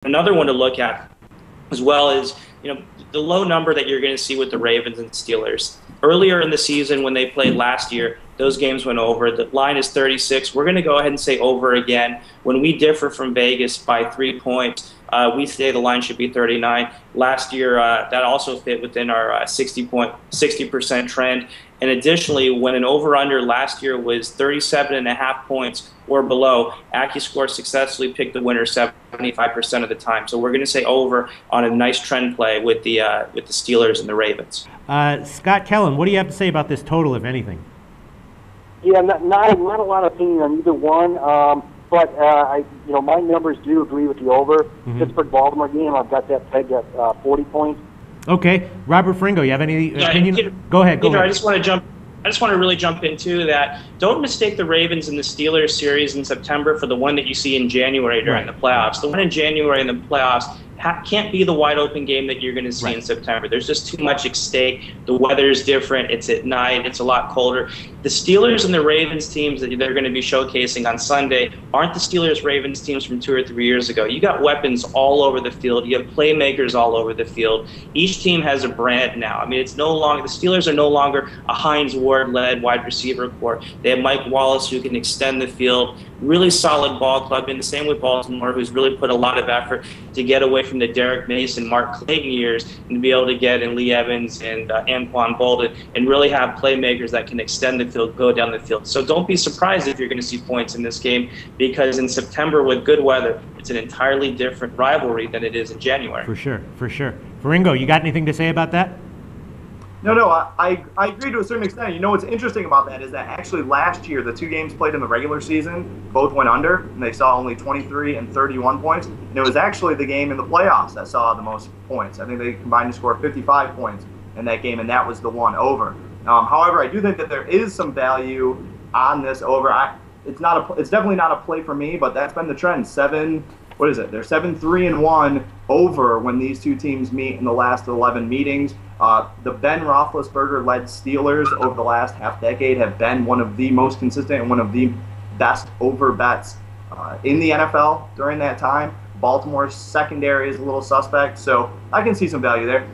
Another one to look at as well is, the low number that you're going to see with the Ravens and Steelers. Earlier in the season when they played last year, those games went over. The line is 36. We're going to go ahead and say over again. When we differ from Vegas by 3 points, we say the line should be 39. Last year, that also fit within our 60% trend. And additionally, when an over-under last year was 37.5 points or below, Accuscore successfully picked the winner 75% of the time. So we're going to say over on a nice trend play with the Steelers and the Ravens. Scott Kellen, what do you have to say about this total, if anything? Yeah, not a lot of opinion on either one. But my numbers do agree with the over. Pittsburgh Baltimore game, I've got that pegged at 40 points. Okay, Robert Fringo, you have any opinion? Peter, go ahead. I just want to really jump into that. Don't mistake the Ravens and the Steelers series in September for the one that you see in January during the playoffs. The one in January in the playoffs can't be the wide open game that you're going to see in September. There's just too much at stake. The weather is different. It's at night. It's a lot colder. The Steelers and the Ravens teams that they're going to be showcasing on Sunday aren't the Steelers-Ravens teams from 2 or 3 years ago. You got weapons all over the field. You have playmakers all over the field. Each team has a brand now. I mean, it's no longer, the Steelers are no longer a Hines Ward-led wide receiver corps. They have Mike Wallace who can extend the field. Really solid ball club, and the same with Baltimore, who's really put a lot of effort to get away from the Derek Mason, Mark Clayton years and to be able to get in Lee Evans and Anquan Bolden and really have playmakers that can extend the field, go down the field. So don't be surprised if you're going to see points in this game, because in September with good weather, it's an entirely different rivalry than it is in January. For sure, for sure. Ringo, you got anything to say about that? No, I agree to a certain extent. What's interesting about that is that actually last year, the 2 games played in the regular season both went under, and they saw only 23 and 31 points. And it was actually the game in the playoffs that saw the most points. I think they combined to score 55 points in that game, and that was the one over. However, I do think that there is some value on this over. It's definitely not a play for me, but that's been the trend. They're 7-3-1 over when these two teams meet in the last 11 meetings. The Ben Roethlisberger-led Steelers over the last half-decade have been one of the most consistent and one of the best over bets in the NFL during that time. Baltimore's secondary is a little suspect, so I can see some value there.